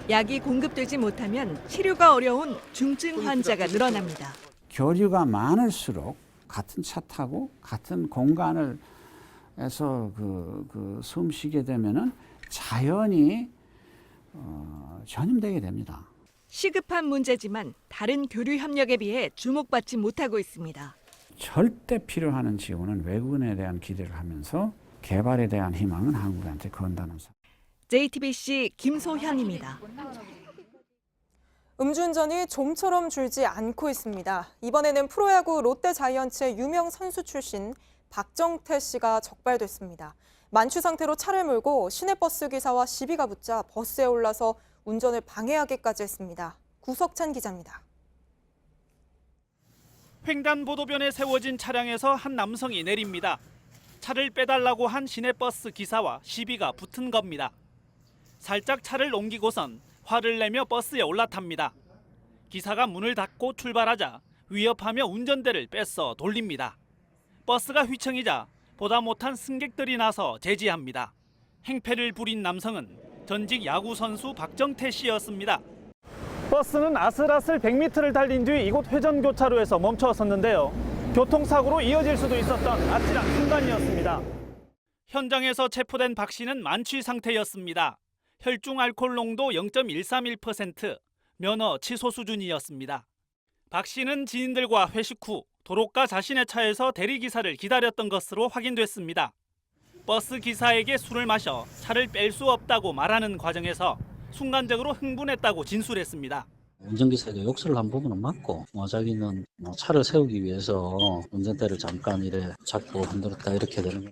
약이 공급되지 못하면 치료가 어려운 중증 환자가 늘어납니다. 교류가 많을수록 같은 차 타고 같은 공간을 해서 숨 쉬게 되면은 자연히 전염되게 됩니다. 시급한 문제지만 다른 교류 협력에 비해 주목받지 못하고 있습니다. 절대 필요한 지원은 외국인에 대한 기대를 하면서 개발에 대한 희망은 한국한테 건다는 사실. JTBC 김소현입니다. 음주운전이 좀처럼 줄지 않고 있습니다. 이번에는 프로야구 롯데자이언츠의 유명 선수 출신 박정태 씨가 적발됐습니다. 만취 상태로 차를 몰고 시내버스 기사와 시비가 붙자 버스에 올라서 운전을 방해하기까지 했습니다. 구석찬 기자입니다. 횡단보도변에 세워진 차량에서 한 남성이 내립니다. 차를 빼달라고 한 시내버스 기사와 시비가 붙은 겁니다. 살짝 차를 옮기고선 화를 내며 버스에 올라탑니다. 기사가 문을 닫고 출발하자 위협하며 운전대를 뺏어 돌립니다. 버스가 휘청이자 보다 못한 승객들이 나서 제지합니다. 행패를 부린 남성은 전직 야구 선수 박정태 씨였습니다. 버스는 아슬아슬 100m를 달린 뒤 이곳 회전교차로에서 멈춰섰는데요. 교통사고로 이어질 수도 있었던 아찔한 순간이었습니다. 현장에서 체포된 박 씨는 만취 상태였습니다. 혈중 알코올 농도 0.131%, 면허 취소 수준이었습니다. 박 씨는 지인들과 회식 후 도로가 자신의 차에서 대리기사를 기다렸던 것으로 확인됐습니다. 버스 기사에게 술을 마셔 차를 뺄 수 없다고 말하는 과정에서 순간적으로 흥분했다고 진술했습니다. 운전기사에게 욕설을 한 부분은 맞고 자기는 차를 세우기 위해서 운전대를 잠깐 잡고 흔들었다 이렇게 되는 거예요.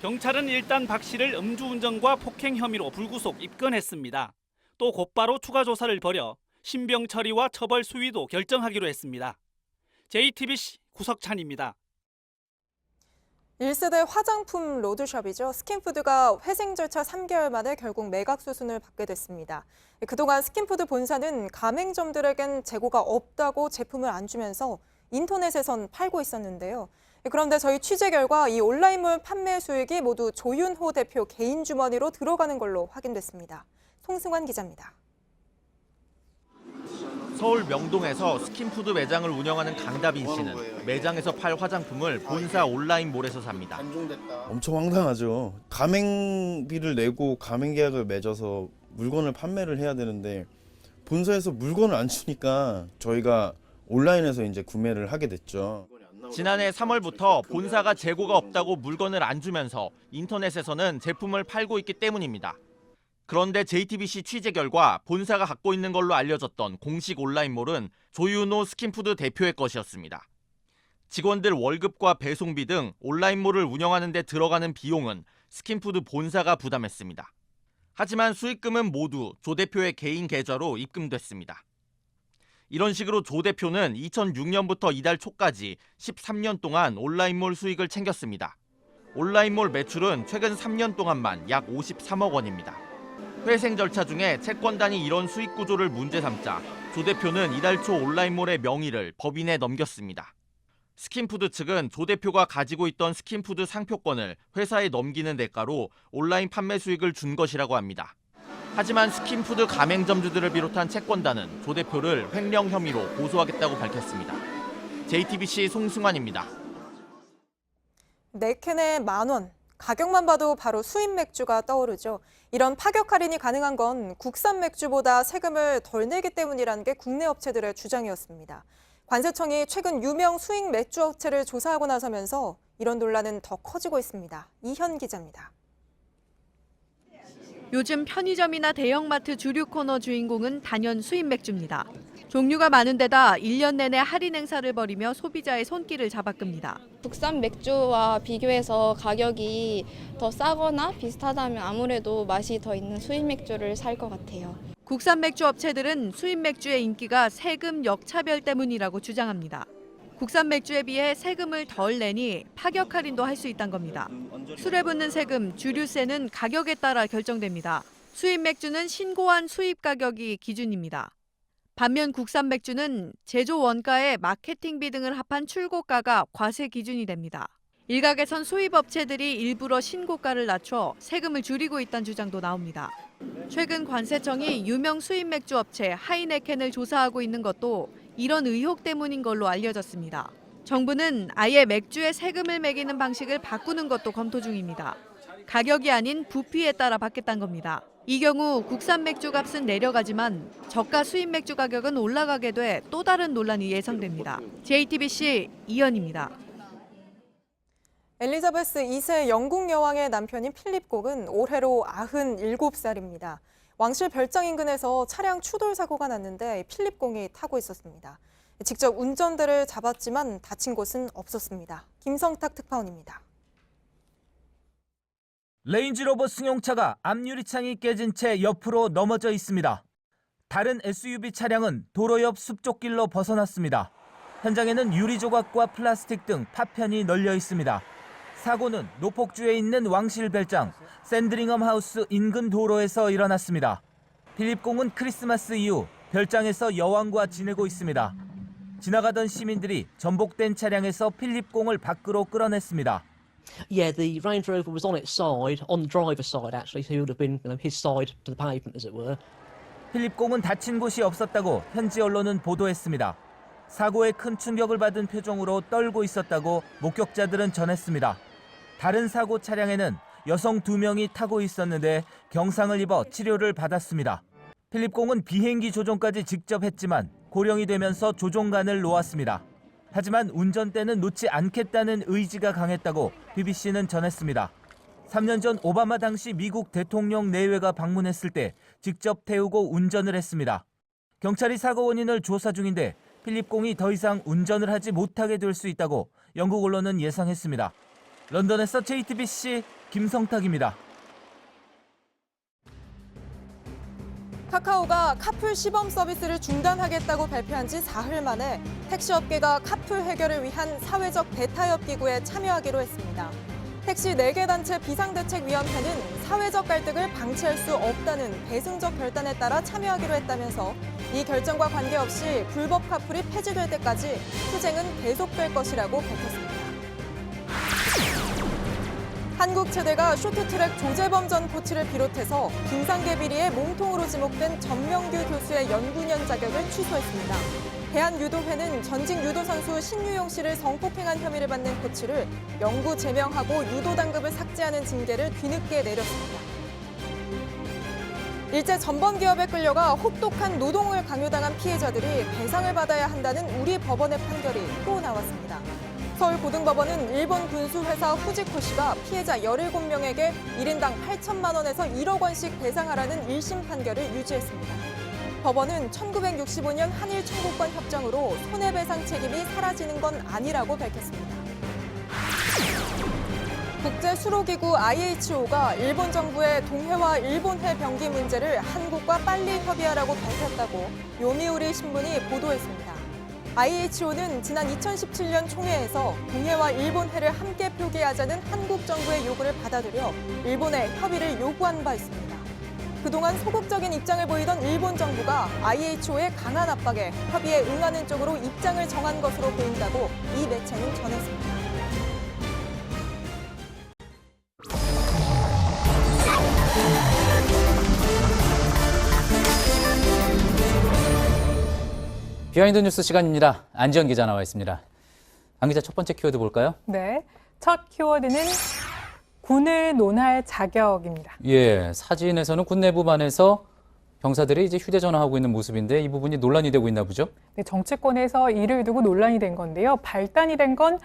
경찰은 일단 박 씨를 음주운전과 폭행 혐의로 불구속 입건했습니다. 또 곧바로 추가 조사를 벌여 신병 처리와 처벌 수위도 결정하기로 했습니다. JTBC 구석찬입니다. 1세대 화장품 로드숍이죠. 스킨푸드가 회생 절차 3개월 만에 결국 매각 수순을 받게 됐습니다. 그동안 스킨푸드 본사는 가맹점들에겐 재고가 없다고 제품을 안 주면서 인터넷에선 팔고 있었는데요. 그런데 저희 취재 결과 이 온라인몰 판매 수익이 모두 조윤호 대표 개인 주머니로 들어가는 걸로 확인됐습니다. 송승환 기자입니다. 서울 명동에서 스킨푸드 매장을 운영하는 강다빈 씨는 매장에서 팔 화장품을 본사 온라인몰에서 삽니다. 엄청 황당하죠. 가맹비를 내고 가맹 계약을 맺어서 물건을 판매를 해야 되는데 본사에서 물건을 안 주니까 저희가 온라인에서 이제 구매를 하게 됐죠. 지난해 3월부터 본사가 재고가 없다고 물건을 안 주면서 인터넷에서는 제품을 팔고 있기 때문입니다. 그런데 JTBC 취재 결과 본사가 갖고 있는 걸로 알려졌던 공식 온라인몰은 조윤호 스킨푸드 대표의 것이었습니다. 직원들 월급과 배송비 등 온라인몰을 운영하는 데 들어가는 비용은 스킨푸드 본사가 부담했습니다. 하지만 수익금은 모두 조 대표의 개인 계좌로 입금됐습니다. 이런 식으로 조 대표는 2006년부터 이달 초까지 13년 동안 온라인몰 수익을 챙겼습니다. 온라인몰 매출은 최근 3년 동안만 약 53억 원입니다. 회생 절차 중에 채권단이 이런 수익 구조를 문제 삼자 조 대표는 이달 초 온라인몰의 명의를 법인에 넘겼습니다. 스킨푸드 측은 조 대표가 가지고 있던 스킨푸드 상표권을 회사에 넘기는 대가로 온라인 판매 수익을 준 것이라고 합니다. 하지만 스킨푸드 가맹점주들을 비롯한 채권단은 조 대표를 횡령 혐의로 고소하겠다고 밝혔습니다. JTBC 송승환입니다. 4캔에 10,000원. 가격만 봐도 바로 수입 맥주가 떠오르죠. 이런 파격 할인이 가능한 건 국산 맥주보다 세금을 덜 내기 때문이라는 게 국내 업체들의 주장이었습니다. 관세청이 최근 유명 수입 맥주 업체를 조사하고 나서면서 이런 논란은 더 커지고 있습니다. 이현 기자입니다. 요즘 편의점이나 대형마트 주류 코너 주인공은 단연 수입 맥주입니다. 종류가 많은 데다 1년 내내 할인 행사를 벌이며 소비자의 손길을 잡아끕니다. 국산 맥주와 비교해서 가격이 더 싸거나 비슷하다면 아무래도 맛이 더 있는 수입 맥주를 살 것 같아요. 국산 맥주 업체들은 수입 맥주의 인기가 세금 역차별 때문이라고 주장합니다. 국산 맥주에 비해 세금을 덜 내니 파격 할인도 할 수 있다는 겁니다. 술에 붙는 세금, 주류세는 가격에 따라 결정됩니다. 수입 맥주는 신고한 수입 가격이 기준입니다. 반면 국산 맥주는 제조 원가에 마케팅비 등을 합한 출고가가 과세 기준이 됩니다. 일각에선 수입 업체들이 일부러 신고가를 낮춰 세금을 줄이고 있다는 주장도 나옵니다. 최근 관세청이 유명 수입 맥주 업체 하이네켄을 조사하고 있는 것도 이런 의혹 때문인 걸로 알려졌습니다. 정부는 아예 맥주에 세금을 매기는 방식을 바꾸는 것도 검토 중입니다. 가격이 아닌 부피에 따라 받겠다는 겁니다. 이 경우 국산 맥주 값은 내려가지만 저가 수입 맥주 가격은 올라가게 돼 또 다른 논란이 예상됩니다. JTBC 이현입니다. 엘리자베스 2세 영국 여왕의 남편인 필립곡은 올해로 97살입니다. 왕실 별장 인근에서 차량 추돌 사고가 났는데 필립공이 타고 있었습니다. 직접 운전대를 잡았지만 다친 곳은 없었습니다. 김성탁 특파원입니다. 레인지로버 승용차가 앞유리창이 깨진 채 옆으로 넘어져 있습니다. 다른 SUV 차량은 도로 옆 숲쪽길로 벗어났습니다. 현장에는 유리 조각과 플라스틱 등 파편이 널려 있습니다. 사고는 노폭주에 있는 왕실 별장 샌드링엄 하우스 인근 도로에서 일어났습니다. 필립공은 크리스마스 이후 별장에서 여왕과 지내고 있습니다. 지나가던 시민들이 전복된 차량에서 필립공을 밖으로 끌어냈습니다. Yeah, the Range Rover was on its side, on the driver's side actually, so he would have been his side to the pavement, as it were. 필립공은 다친 곳이 없었다고 현지 언론은 보도했습니다. 사고에 큰 충격을 받은 표정으로 떨고 있었다고 목격자들은 전했습니다. 다른 사고 차량에는 여성 2명이 타고 있었는데 경상을 입어 치료를 받았습니다. 필립공은 비행기 조종까지 직접 했지만 고령이 되면서 조종관을 놓았습니다. 하지만 운전대는 놓지 않겠다는 의지가 강했다고 BBC는 전했습니다. 3년 전 오바마 당시 미국 대통령 내외가 방문했을 때 직접 태우고 운전을 했습니다. 경찰이 사고 원인을 조사 중인데 필립공이 더 이상 운전을 하지 못하게 될 수 있다고 영국 언론은 예상했습니다. 런던에서 JTBC 김성탁입니다. 카카오가 카풀 시범 서비스를 중단하겠다고 발표한 지 사흘 만에 택시업계가 카풀 해결을 위한 사회적 대타협 기구에 참여하기로 했습니다. 택시 4개 단체 비상대책위원회는 사회적 갈등을 방치할 수 없다는 대승적 결단에 따라 참여하기로 했다면서 이 결정과 관계없이 불법 카풀이 폐지될 때까지 투쟁은 계속될 것이라고 밝혔습니다. 한국 체대가 쇼트트랙 조재범 전 코치를 비롯해서 김상계 비리에 몸통으로 지목된 전명규 교수의 연구년 자격을 취소했습니다. 대한유도회는 전직 유도 선수 신유용 씨를 성폭행한 혐의를 받는 코치를 영구 제명하고 유도 당급을 삭제하는 징계를 뒤늦게 내렸습니다. 일제 전범 기업에 끌려가 혹독한 노동을 강요당한 피해자들이 배상을 받아야 한다는 우리 법원의 판결이 또 나왔습니다. 서울고등법원은 일본 군수회사 후지코시가 피해자 17명에게 1인당 8천만 원에서 1억 원씩 배상하라는 1심 판결을 유지했습니다. 법원은 1965년 한일 청구권 협정으로 손해배상 책임이 사라지는 건 아니라고 밝혔습니다. 국제수로기구 IHO가 일본 정부의 동해와 일본해 병기 문제를 한국과 빨리 협의하라고 밝혔다고 요미우리 신문이 보도했습니다. IHO는 지난 2017년 총회에서 동해와 일본해를 함께 표기하자는 한국 정부의 요구를 받아들여 일본에 협의를 요구한 바 있습니다. 그동안 소극적인 입장을 보이던 일본 정부가 IHO의 강한 압박에 협의에 응하는 쪽으로 입장을 정한 것으로 보인다고 이 매체는 전했습니다. 비하인드 뉴스 시간입니다. 안지연 기자 나와 있습니다. 안 기자, 첫 번째 키워드 볼까요? 네, 첫 키워드는 군을 논할 자격입니다. 예, 사진에서는 군 내부반에서 병사들이 이제 휴대전화하고 있는 모습인데 이 부분이 논란이 되고 있나 보죠? 네, 정치권에서 이를 두고 논란이 된 건데요. 발단이 된 건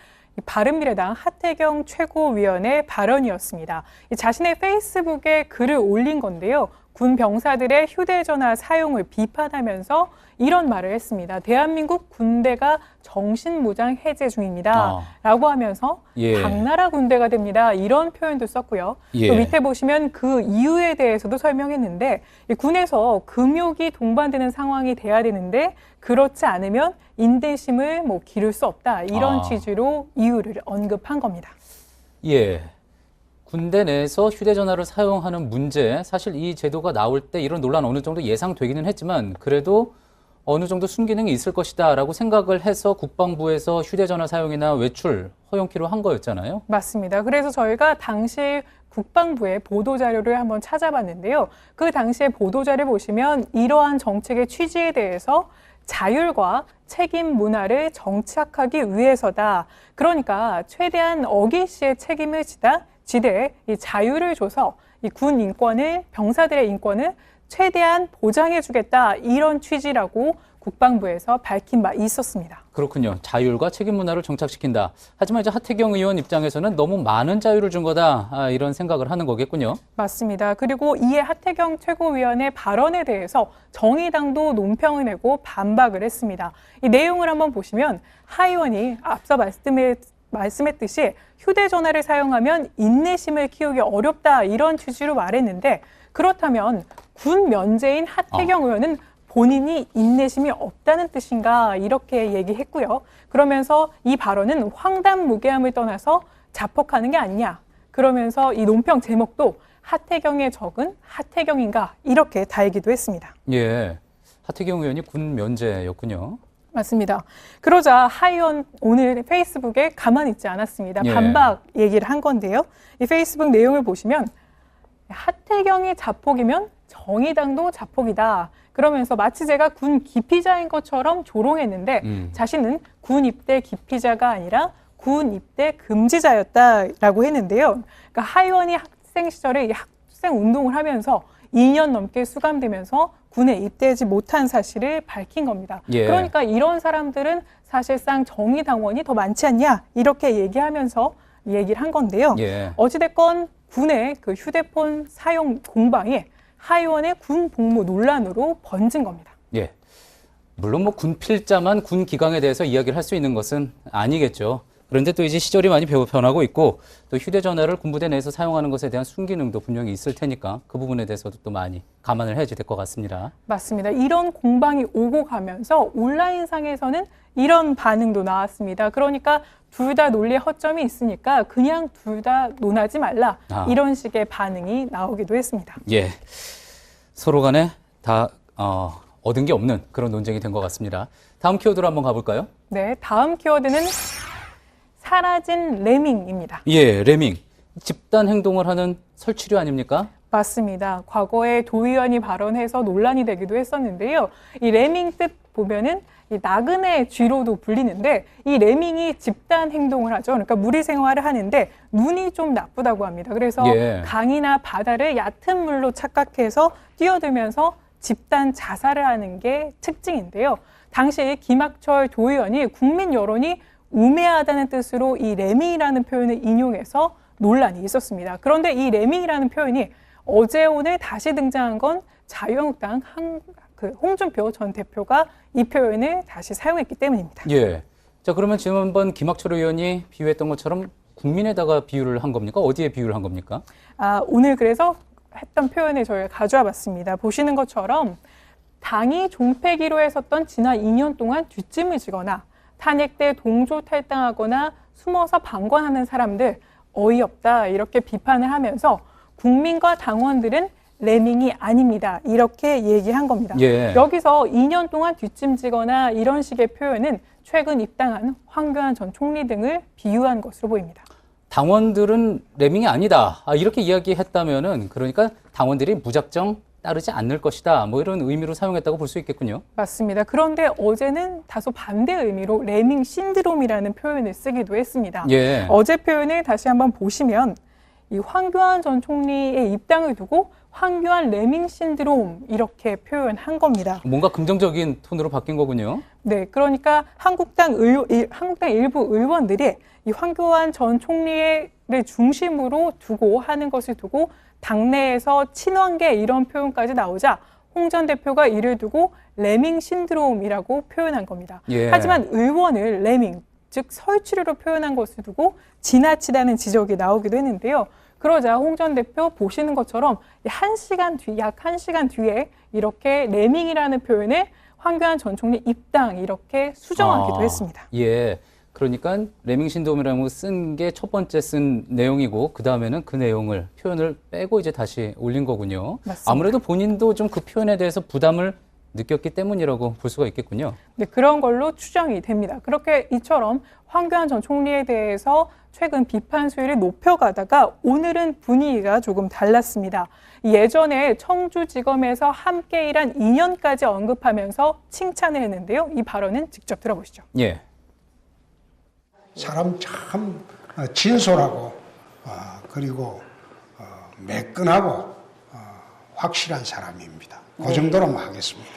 바른미래당 하태경 최고위원의 발언이었습니다. 자신의 페이스북에 글을 올린 건데요. 군 병사들의 휴대전화 사용을 비판하면서 이런 말을 했습니다. 대한민국 군대가 정신무장 해제 중입니다. 라고 하면서 당나라 군대가 됩니다. 이런 표현도 썼고요. 또 밑에 보시면 그 이유에 대해서도 설명했는데 군에서 금욕이 동반되는 상황이 돼야 되는데 그렇지 않으면 인내심을 기를 수 없다. 이런 취지로 이유를 언급한 겁니다. 예. 군대 내에서 휴대전화를 사용하는 문제, 사실 이 제도가 나올 때 이런 논란 어느 정도 예상되기는 했지만 그래도 어느 정도 순기능이 있을 것이다라고 생각을 해서 국방부에서 휴대전화 사용이나 외출 허용키로 한 거였잖아요. 맞습니다. 그래서 저희가 당시 국방부의 보도자료를 한번 찾아봤는데요. 그 당시의 보도자료 보시면 이러한 정책의 취지에 대해서 자율과 책임 문화를 정착하기 위해서다. 그러니까 최대한 어기시의 책임을 지되 이 자유를 줘서 이 군 인권을, 병사들의 인권을 최대한 보장해주겠다. 이런 취지라고 국방부에서 밝힌 바 있었습니다. 그렇군요. 자율과 책임 문화를 정착시킨다. 하지만 이제 하태경 의원 입장에서는 너무 많은 자유를 준 거다. 이런 생각을 하는 거겠군요. 맞습니다. 그리고 이에 하태경 최고위원의 발언에 대해서 정의당도 논평을 내고 반박을 했습니다. 이 내용을 한번 보시면 하 의원이 앞서 말씀했듯이 휴대전화를 사용하면 인내심을 키우기 어렵다. 이런 취지로 말했는데 그렇다면 군 면제인 하태경 의원은 본인이 인내심이 없다는 뜻인가 이렇게 얘기했고요. 그러면서 이 발언은 황당무계함을 떠나서 자폭하는 게 아니냐. 그러면서 이 논평 제목도 하태경의 적은 하태경인가 이렇게 달기도 했습니다. 예, 하태경 의원이 군 면제였군요. 맞습니다. 그러자 하 의원 오늘 페이스북에 가만히 있지 않았습니다. 예. 반박 얘기를 한 건데요. 이 페이스북 내용을 보시면 하태경이 자폭이면 정의당도 자폭이다. 그러면서 마치 제가 군 기피자인 것처럼 조롱했는데 자신은 군 입대 기피자가 아니라 군 입대 금지자였다라고 했는데요. 그러니까 하 의원이 학생 시절에 이 학생 운동을 하면서 2년 넘게 수감되면서 군에 입대하지 못한 사실을 밝힌 겁니다. 예. 그러니까 이런 사람들은 사실상 정의당원이 더 많지 않냐 이렇게 얘기하면서 얘기를 한 건데요. 예. 어찌됐건 군의 그 휴대폰 사용 공방이 하 의원의 군 복무 논란으로 번진 겁니다. 예. 물론 뭐 군 필자만 군 기강에 대해서 이야기를 할 수 있는 것은 아니겠죠. 그런데 또 이제 시절이 많이 변하고 있고 또 휴대전화를 군부대 내에서 사용하는 것에 대한 순기능도 분명히 있을 테니까 그 부분에 대해서도 또 많이 감안을 해야지 될 것 같습니다. 맞습니다. 이런 공방이 오고 가면서 온라인상에서는 이런 반응도 나왔습니다. 그러니까 둘 다 논리에 허점이 있으니까 그냥 둘 다 논하지 말라. 이런 식의 반응이 나오기도 했습니다. 예, 서로 간에 다 얻은 게 없는 그런 논쟁이 된 것 같습니다. 다음 키워드로 한번 가볼까요? 네, 다음 키워드는 사라진 레밍입니다. 예, 레밍. 집단 행동을 하는 설치류 아닙니까? 맞습니다. 과거에 도의원이 발언해서 논란이 되기도 했었는데요. 이 레밍 뜻 보면은 이 나그네 쥐로도 불리는데 이 레밍이 집단 행동을 하죠. 그러니까 무리 생활을 하는데 눈이 좀 나쁘다고 합니다. 그래서 예. 강이나 바다를 얕은 물로 착각해서 뛰어들면서 집단 자살을 하는 게 특징인데요. 당시 김학철 도의원이 국민 여론이 우매하다는 뜻으로 이 레밍이라는 표현을 인용해서 논란이 있었습니다. 그런데 이 레밍이라는 표현이 어제 오늘 다시 등장한 건 자유한국당 홍준표 전 대표가 이 표현을 다시 사용했기 때문입니다. 예. 자, 그러면 지난번 김학철 의원이 비유했던 것처럼 국민에다가 비유를 한 겁니까? 어디에 비유를 한 겁니까? 오늘 그래서 했던 표현을 저희가 가져와 봤습니다. 보시는 것처럼 당이 종패기로 했었던 지난 2년 동안 뒷짐을 지거나 탄핵 때 동조 탈당하거나 숨어서 방관하는 사람들 어이없다 이렇게 비판을 하면서 국민과 당원들은 레밍이 아닙니다. 이렇게 얘기한 겁니다. 예. 여기서 2년 동안 뒷짐지거나 이런 식의 표현은 최근 입당한 황교안 전 총리 등을 비유한 것으로 보입니다. 당원들은 레밍이 아니다. 이렇게 이야기했다면은 그러니까 당원들이 무작정 따르지 않을 것이다. 뭐 이런 의미로 사용했다고 볼 수 있겠군요. 맞습니다. 그런데 어제는 다소 반대 의미로 레밍 신드롬이라는 표현을 쓰기도 했습니다. 예. 어제 표현을 다시 한번 보시면 이 황교안 전 총리의 입당을 두고 황교안 레밍 신드롬 이렇게 표현한 겁니다. 뭔가 긍정적인 톤으로 바뀐 거군요. 네, 그러니까 한국당 일부 의원들이 이 황교안 전 총리를 중심으로 두고 하는 것을 두고 당내에서 친환계 이런 표현까지 나오자 홍 전 대표가 이를 두고 레밍 신드롬이라고 표현한 겁니다. 예. 하지만 의원을 레밍, 즉 설치류로 표현한 것을 두고 지나치다는 지적이 나오기도 했는데요. 그러자 홍 전 대표 보시는 것처럼 약 1시간 뒤에 이렇게 레밍이라는 표현을 황교안 전 총리 입당 이렇게 수정하기도 했습니다. 예. 그러니까 레밍 신드롬이라고 쓴 게 첫 번째 쓴 내용이고 그 다음에는 그 내용을 표현을 빼고 이제 다시 올린 거군요. 맞습니다. 아무래도 본인도 좀 그 표현에 대해서 부담을 느꼈기 때문이라고 볼 수가 있겠군요. 네, 그런 걸로 추정이 됩니다. 그렇게 이처럼 황교안 전 총리에 대해서 최근 비판 수위를 높여가다가 오늘은 분위기가 조금 달랐습니다. 예전에 청주지검에서 함께 일한 인연까지 언급하면서 칭찬을 했는데요. 이 발언은 직접 들어보시죠. 예. 사람 참 진솔하고 그리고 매끈하고 확실한 사람입니다. 그 정도로만 하겠습니다.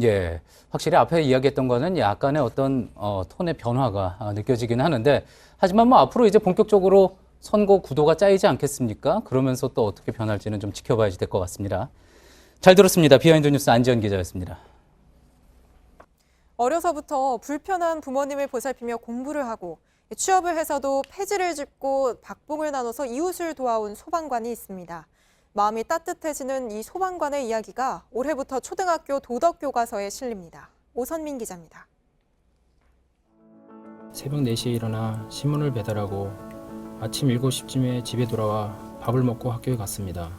예, 확실히 앞에 이야기했던 거는 약간의 어떤 톤의 변화가 느껴지긴 하는데, 하지만 뭐 앞으로 이제 본격적으로 선거 구도가 짜이지 않겠습니까? 그러면서 또 어떻게 변할지는 좀 지켜봐야지 될 것 같습니다. 잘 들었습니다. 비하인드 뉴스 안지연 기자였습니다. 어려서부터 불편한 부모님을 보살피며 공부를 하고 취업을 해서도 폐지를 짚고 박봉을 나눠서 이웃을 도와온 소방관이 있습니다. 마음이 따뜻해지는 이 소방관의 이야기가 올해부터 초등학교 도덕교과서에 실립니다. 오선민 기자입니다. 새벽 4시에 일어나 신문을 배달하고 아침 7시쯤에 집에 돌아와 밥을 먹고 학교에 갔습니다.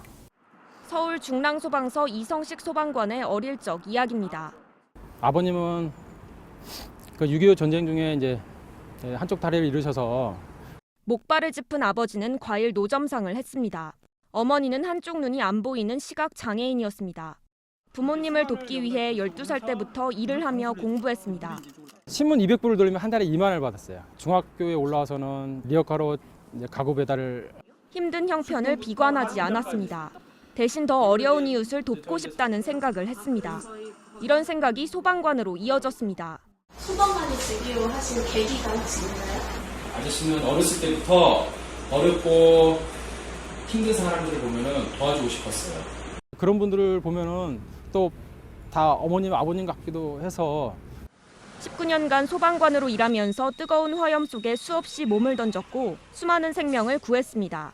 서울 중랑소방서 이성식 소방관의 어릴 적 이야기입니다. 아버님은 그 6.25 전쟁 중에 이제 한쪽 다리를 잃으셔서 목발을 짚은 아버지는 과일 노점상을 했습니다. 어머니는 한쪽 눈이 안 보이는 시각 장애인이었습니다. 부모님을 돕기 위해 12살 때부터 일을 하며 공부했습니다. 신문 200부를 돌리면 한 달에 2만 원을 받았어요. 중학교에 올라와서는 리어카로 이제 가구 배달을. 힘든 형편을 비관하지 않았습니다. 대신 더 어려운 이웃을 돕고 싶다는 생각을 했습니다. 이런 생각이 소방관으로 이어졌습니다. 소방관이 되기로 하신 계기가 혹시 있나요? 아저씨는 어렸을 때부터 어렵고 힘든 사람들을 보면은 도와주고 싶었어요. 그런 분들을 보면은 또 다 어머님, 아버님 같기도 해서. 19년간 소방관으로 일하면서 뜨거운 화염 속에 수없이 몸을 던졌고 수많은 생명을 구했습니다.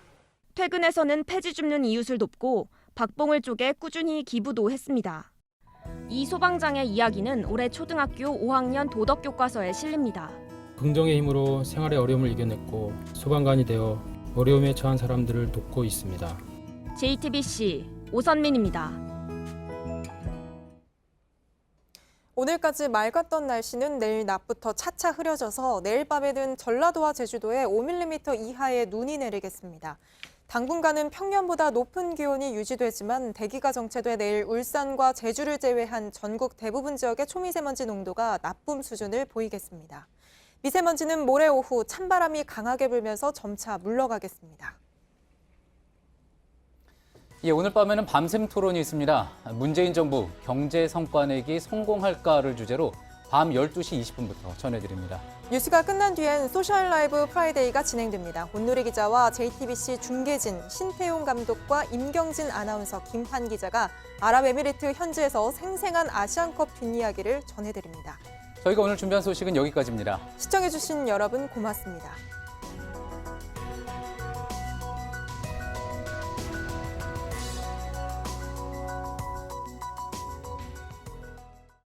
퇴근해서는 폐지 줍는 이웃을 돕고 박봉을 쪼개 꾸준히 기부도 했습니다. 이 소방장의 이야기는 올해 초등학교 5학년 도덕교과서에 실립니다. 긍정의 힘으로 생활의 어려움을 이겨냈고 소방관이 되어 어려움에 처한 사람들을 돕고 있습니다. JTBC 오선민입니다. 오늘까지 맑았던 날씨는 내일 낮부터 차차 흐려져서 내일 밤에는 전라도와 제주도에 5mm 이하의 눈이 내리겠습니다. 당분간은 평년보다 높은 기온이 유지되지만 대기가 정체돼 내일 울산과 제주를 제외한 전국 대부분 지역의 초미세먼지 농도가 나쁨 수준을 보이겠습니다. 미세먼지는 모레 오후 찬바람이 강하게 불면서 점차 물러가겠습니다. 예, 오늘 밤에는 밤샘 토론이 있습니다. 문재인 정부 경제 성과 내기 성공할까를 주제로 밤 12시 20분부터 전해드립니다. 뉴스가 끝난 뒤엔 소셜 라이브 프라이데이가 진행됩니다. 온누리 기자와 JTBC 중계진, 신태용 감독과 임경진 아나운서, 김판 기자가 아랍에미리트 현지에서 생생한 아시안컵 뒷이야기를 전해드립니다. 저희가 오늘 준비한 소식은 여기까지입니다. 시청해주신 여러분 고맙습니다.